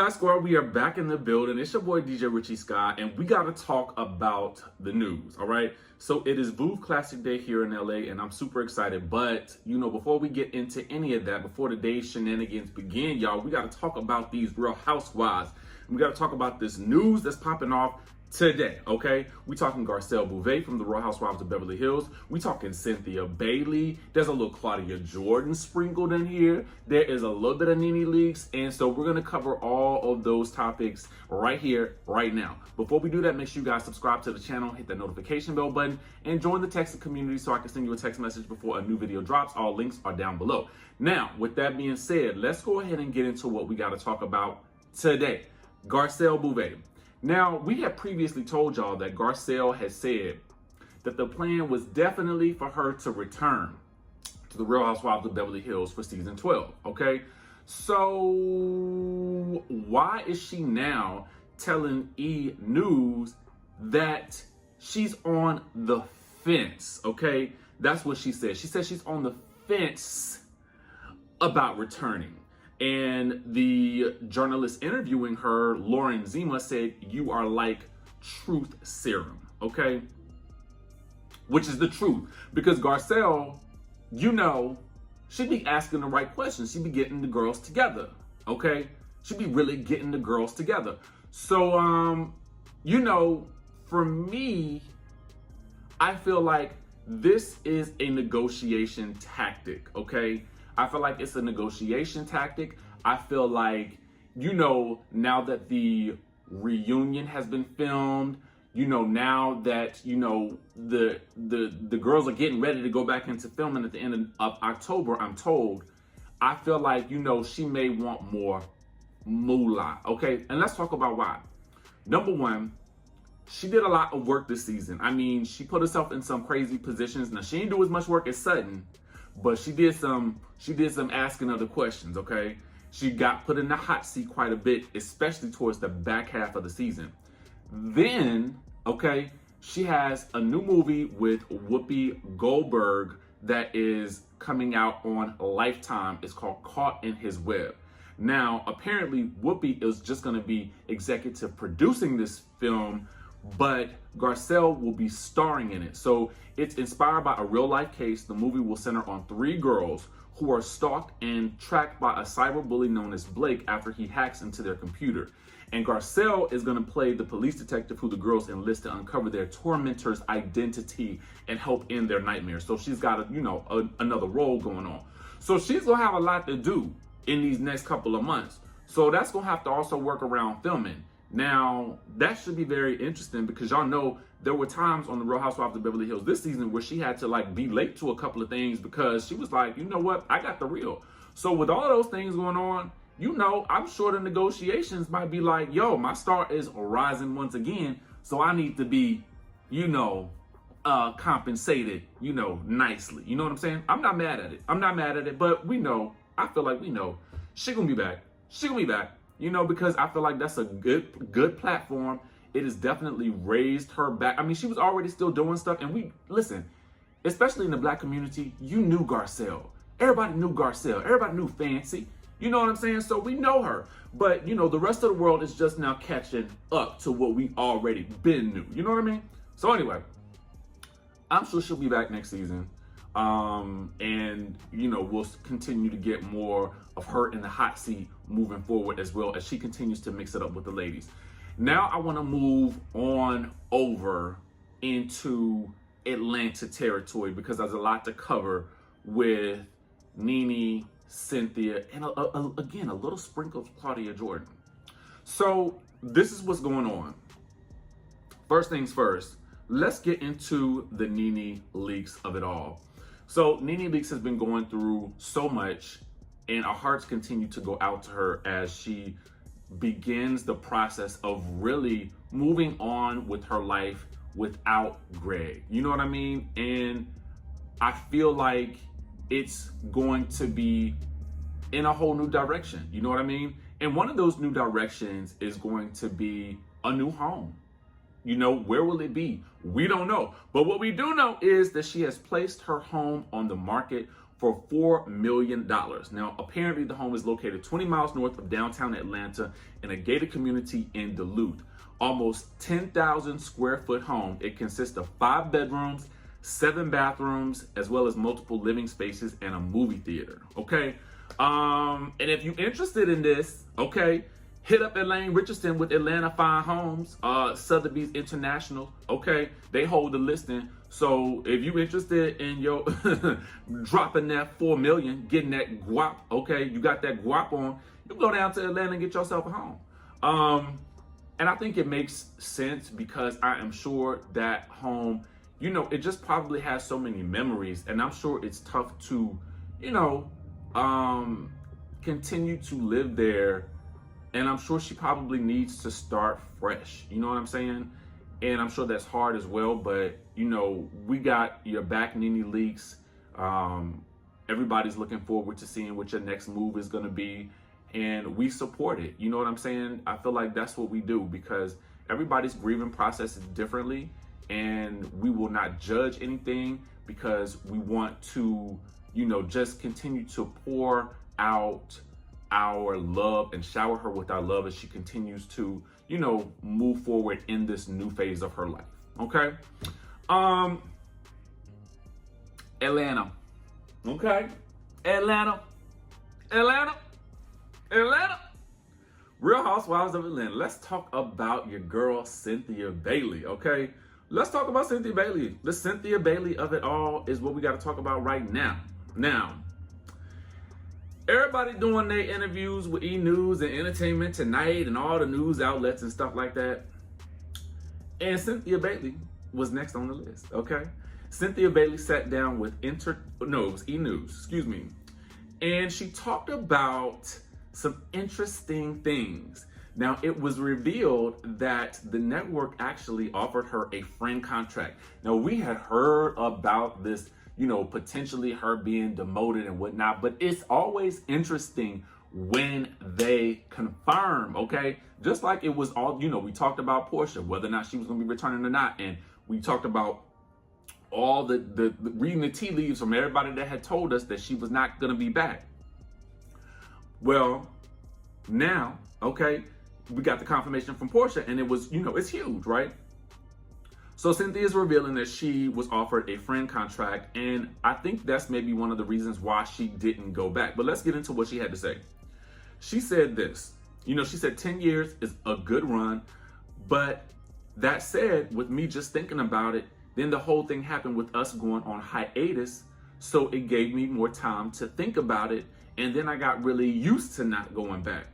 Skye Squad, we are back in the building. It's your boy DJ Richie Skye, and we got to talk about the news, all right? So it is Booth Classic Day here in LA, and I'm super excited. But, before we get into any of that, before the day's shenanigans begin, y'all, we got to talk about these Real Housewives. We got to talk about this news that's popping off today, okay? We talking Garcelle Beauvais from the Real Housewives of Beverly Hills. We talking Cynthia Bailey. There's a little Claudia Jordan sprinkled in here. There is a little bit of Nene Leakes. And so we're going to cover all of those topics right here, right now. Before we do that, make sure you guys subscribe to the channel, hit that notification bell button, and join the texting community so I can send you a text message before a new video drops. All links are down below. Now, with that being said, let's go ahead and get into what we got to talk about today. Garcelle Beauvais. Now, we had previously told y'all that Garcelle had said that the plan was definitely for her to return to the Real Housewives of Beverly Hills for season 12, okay? So why is she now telling E! News that she's on the fence, okay? That's what she said. She said she's on the fence about returning. And the journalist interviewing her, Lauren Zima, said, "You are like truth serum," okay? Which is the truth. Because Garcelle, she'd be asking the right questions. She'd be getting the girls together, okay? She'd be really getting the girls together. So, for me, I feel like this is a negotiation tactic, okay? I feel like it's a negotiation tactic. I feel like, now that the reunion has been filmed, now that, the girls are getting ready to go back into filming at the end of October, I'm told, I feel like, she may want more moolah, okay? And let's talk about why. Number one, she did a lot of work this season. I mean, she put herself in some crazy positions. Now, she didn't do as much work as Sutton, but she did some asking other questions, okay? She got put in the hot seat quite a bit, especially towards the back half of the season. Then, okay, she has a new movie with Whoopi Goldberg that is coming out on Lifetime. It's called Caught in His Web. Now, apparently, Whoopi is just going to be executive producing this film, but Garcelle will be starring in it. So it's inspired by a real life case. The movie will center on 3 girls who are stalked and tracked by a cyberbully known as Blake after he hacks into their computer. And Garcelle is going to play the police detective who the girls enlist to uncover their tormentor's identity and help end their nightmares. So she's got another role going on. So she's going to have a lot to do in these next couple of months. So that's going to have to also work around filming. Now, that should be very interesting because y'all know there were times on the Real Housewives of Beverly Hills this season where she had to be late to a couple of things because she was like, you know what, I got the real. So with all those things going on, I'm sure the negotiations might be like, yo, my star is rising once again, so I need to be, compensated, nicely. You know what I'm saying? I'm not mad at it. But I feel like she gonna be back. Because I feel like that's a good platform. It has definitely raised her back. I mean, she was already still doing stuff. And especially in the Black community, you knew Garcelle. Everybody knew Garcelle. Everybody knew Fancy. You know what I'm saying? So we know her. But, the rest of the world is just now catching up to what we already been knew. You know what I mean? So anyway, I'm sure she'll be back next season. We'll continue to get more of her in the hot seat moving forward as well as she continues to mix it up with the ladies. Now I want to move on over into Atlanta territory because there's a lot to cover with Nene, Cynthia, and again, a little sprinkle of Claudia Jordan. So this is what's going on. First things first, let's get into the Nene Leakes of it all. So Nene Leakes has been going through so much, and our hearts continue to go out to her as she begins the process of really moving on with her life without Greg. You know what I mean? And I feel like it's going to be in a whole new direction. You know what I mean? And one of those new directions is going to be a new home. Where will it be? We don't know. But what we do know is that she has placed her home on the market for $4 million. Now, apparently the home is located 20 miles north of downtown Atlanta in a gated community in Duluth. Almost 10,000 square foot home. It consists of 5 bedrooms, 7 bathrooms, as well as multiple living spaces and a movie theater. Okay. And if you're interested in this, okay, hit up Elaine Richardson with Atlanta Fine Homes, Sotheby's International. Okay. They hold the listing. So if you're interested in your dropping that $4 million, getting that guap, okay, you got that guap on, you go down to Atlanta and get yourself a home. And I think it makes sense because I am sure that home, you know, it just probably has so many memories, and I'm sure it's tough to, you know, continue to live there. And I'm sure she probably needs to start fresh. You know what I'm saying? And I'm sure that's hard as well, but you know, we got your back, Nene Leakes. Everybody's looking forward to seeing what your next move is going to be. And we support it. You know what I'm saying? I feel like that's what we do because everybody's grieving process is differently, and we will not judge anything because we want to, you know, just continue to pour out our love and shower her with our love as she continues to, you know, move forward in this new phase of her life. Okay. Atlanta. Okay. Atlanta. Real Housewives of Atlanta. Let's talk about your girl, Cynthia Bailey, okay? Let's talk about Cynthia Bailey. The Cynthia Bailey of it all is what we got to talk about right now. Now, everybody doing their interviews with E! News and Entertainment Tonight and all the news outlets and stuff like that. And Cynthia Bailey was next on the list, okay? Cynthia Bailey sat down with it was E! News, excuse me. And she talked about some interesting things. Now, it was revealed that the network actually offered her a friend contract. Now, we had heard about this, you know, potentially her being demoted and whatnot, but it's always interesting when they confirm, okay? Just like it was all, you know, we talked about Portia, whether or not she was gonna be returning or not, and we talked about all the reading the tea leaves from everybody that had told us that she was not gonna be back. Well, now, okay, we got the confirmation from Portia, and it was, you know, it's huge, right? So Cynthia is revealing that she was offered a friend contract, and I think that's maybe one of the reasons why she didn't go back. But let's get into what she had to say. She said this, you know, she said 10 years is a good run, but that said, with me just thinking about it, then the whole thing happened with us going on hiatus, so it gave me more time to think about it, and then I got really used to not going back.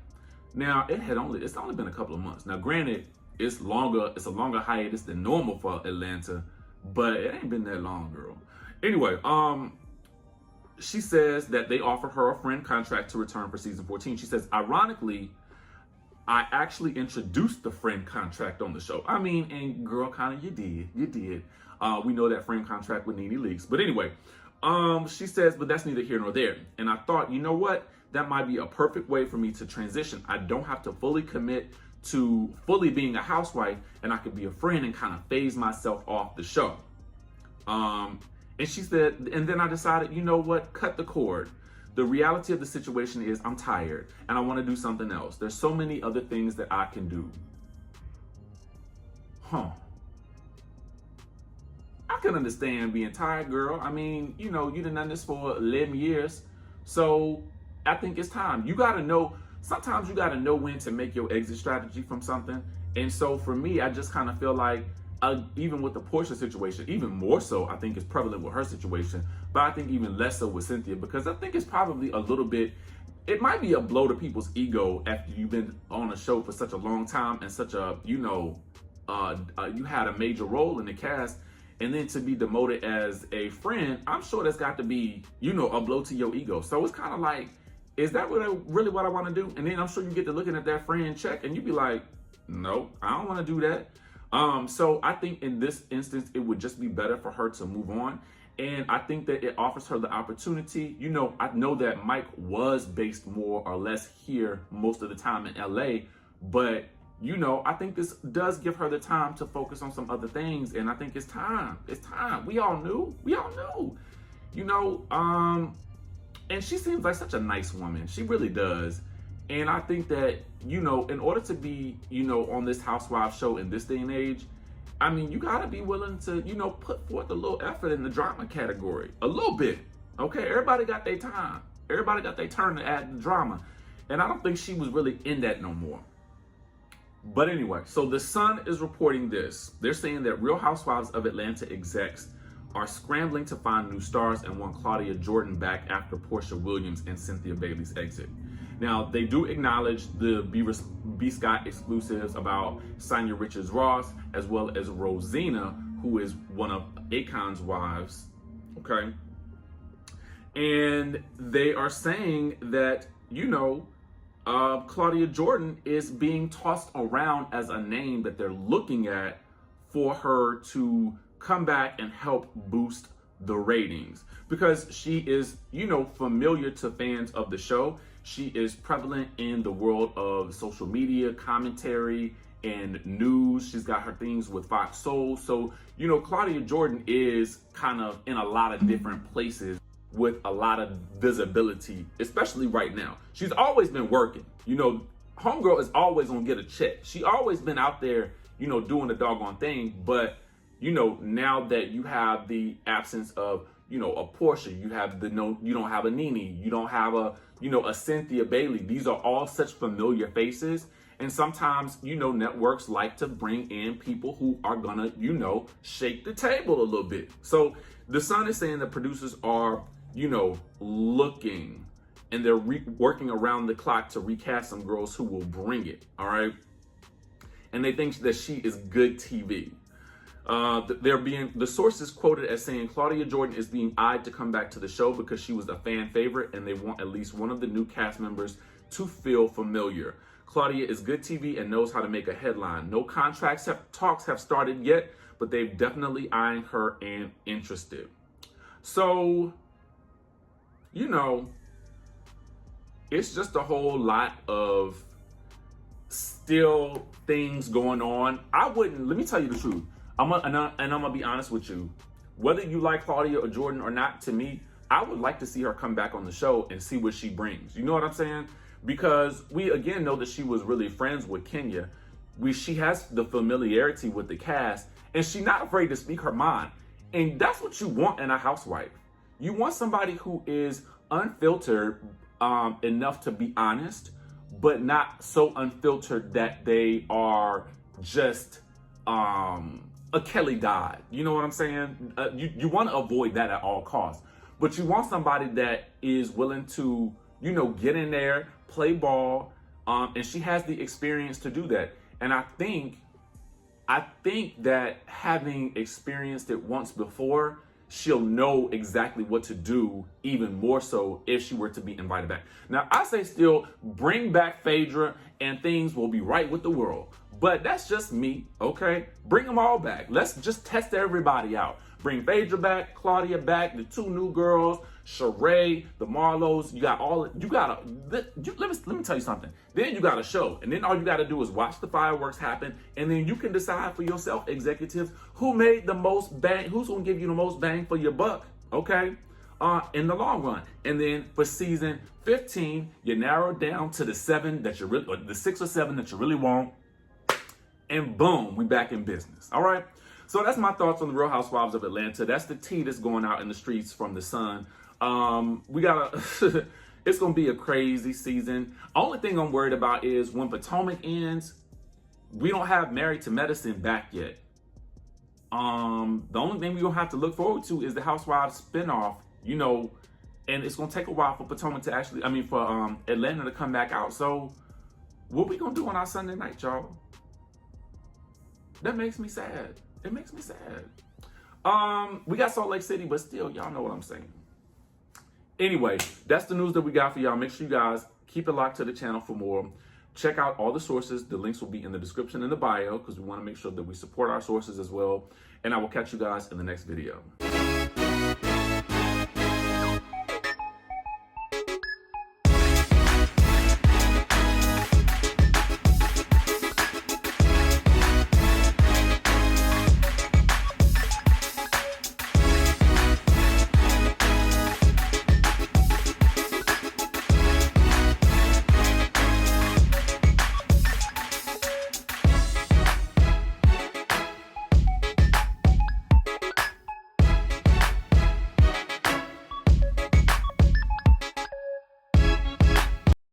Now, it's only been a couple of months. Now, granted, it's a longer hiatus than normal for Atlanta, but it ain't been that long, girl. Anyway, she says that they offered her a friend contract to return for season 14. She says, ironically, I actually introduced the friend contract on the show. I mean, and girl, kind of you did. We know that friend contract with Nene Leakes. But anyway, she says, but that's neither here nor there. And I thought, you know what? That might be a perfect way for me to transition. I don't have to fully commit to fully being a housewife, and I could be a friend and kind of phase myself off the show. And she said, and then I decided, you know what? Cut the cord. The reality of the situation is I'm tired and I want to do something else. There's so many other things that I can do. I can understand being tired, girl. I mean, you know, you done done this for 11 years. So I think it's time. You got to know, sometimes you got to know when to make your exit strategy from something. And so for me, I just kind of feel like, even with the Portia situation, even more so, I think it's prevalent with her situation, but I think even less so with Cynthia, because I think it's probably a little bit, it might be a blow to people's ego after you've been on a show for such a long time and such a, you know, you had a major role in the cast, and then to be demoted as a friend, I'm sure that's got to be, you know, a blow to your ego. So it's kind of like, is that really what I want to do? And then I'm sure you get to looking at that friend check and you be like, no, I don't want to do that. So I think in this instance, it would just be better for her to move on. And I think that it offers her the opportunity. You know, I know that Mike was based more or less here most of the time in LA, but you know, I think this does give her the time to focus on some other things. And I think it's time. It's time. We all knew. You know, And she seems like such a nice woman. She really does. And I think that, you know, in order to be, you know, on this Housewives show in this day and age, I mean, you gotta be willing to, you know, put forth a little effort in the drama category. A little bit. Okay, everybody got their time. Everybody got their turn to add the drama. And I don't think she was really in that no more. But anyway, so The Sun is reporting this. They're saying that Real Housewives of Atlanta execs are scrambling to find new stars and want Claudia Jordan back after Portia Williams and Cynthia Bailey's exit. Now, they do acknowledge the B Scott exclusives about Sanya Richards-Ross, as well as Rosina, who is one of Akon's wives, okay? And they are saying that, you know, Claudia Jordan is being tossed around as a name that they're looking at for her to come back and help boost the ratings, because she is, you know, familiar to fans of the show. She is prevalent in the world of social media, commentary, and news. She's got her things with Fox Soul. So, you know, Claudia Jordan is kind of in a lot of different places with a lot of visibility, especially right now. She's always been working. You know, homegirl is always gonna get a check. She always been out there, you know, doing the doggone thing. But, you know, now that you have the absence of, you know, a Portia, you have the no, you don't have a Nene, you don't have a, you know, a Cynthia Bailey. These are all such familiar faces. And sometimes, you know, networks like to bring in people who are gonna, you know, shake the table a little bit. So The Sun is saying that producers are, you know, looking, and they're working around the clock to recast some girls who will bring it, all right? And they think that she is good TV. The source is quoted as saying Claudia Jordan is being eyed to come back to the show because she was a fan favorite, and they want at least one of the new cast members to feel familiar. Claudia is good TV and knows how to make a headline. No talks have started yet, but they've definitely eyeing her and interested. So, you know, it's just a whole lot of still things going on. Let me tell you the truth. I'm gonna be honest with you. Whether you like Claudia or Jordan or not, to me, I would like to see her come back on the show and see what she brings. You know what I'm saying? Because we again know that she was really friends with Kenya. She has the familiarity with the cast, and she's not afraid to speak her mind. And that's what you want in a housewife. You want somebody who is unfiltered enough to be honest, but not so unfiltered that they are just a Kelly Dodd. You know what I'm saying? You want to avoid that at all costs. But you want somebody that is willing to, you know, get in there, play ball, and she has the experience to do that. And I think that having experienced it once before, she'll know exactly what to do even more so if she were to be invited back. Now, I say still bring back Phaedra and things will be right with the world. But that's just me, okay? Bring them all back. Let's just test everybody out. Bring Phaedra back, Claudia back, the two new girls, Sheree, the Marlos. Let me tell you something. Then you got a show, and then all you got to do is watch the fireworks happen, and then you can decide for yourself, executives, who made the most bang, who's going to give you the most bang for your buck, okay? In the long run. And then for season 15, you narrow down to the 7 that you really, or the 6 or 7 that you really want, and boom, we back in business. All right. So that's my thoughts on the Real Housewives of Atlanta. That's the tea that's going out in the streets from The Sun. It's going to be a crazy season. Only thing I'm worried about is when Potomac ends, we don't have Married to Medicine back yet. The only thing we're going to have to look forward to is the Housewives spinoff, you know, and it's going to take a while for Potomac to actually, for Atlanta to come back out. So what we going to do on our Sunday night, y'all? That makes me sad. It makes me sad. We got Salt Lake City, but still, y'all know what I'm saying. Anyway, that's the news that we got for y'all. Make sure you guys keep it locked to the channel for more. Check out all the sources. The links will be in the description and the bio because we want to make sure that we support our sources as well. And I will catch you guys in the next video.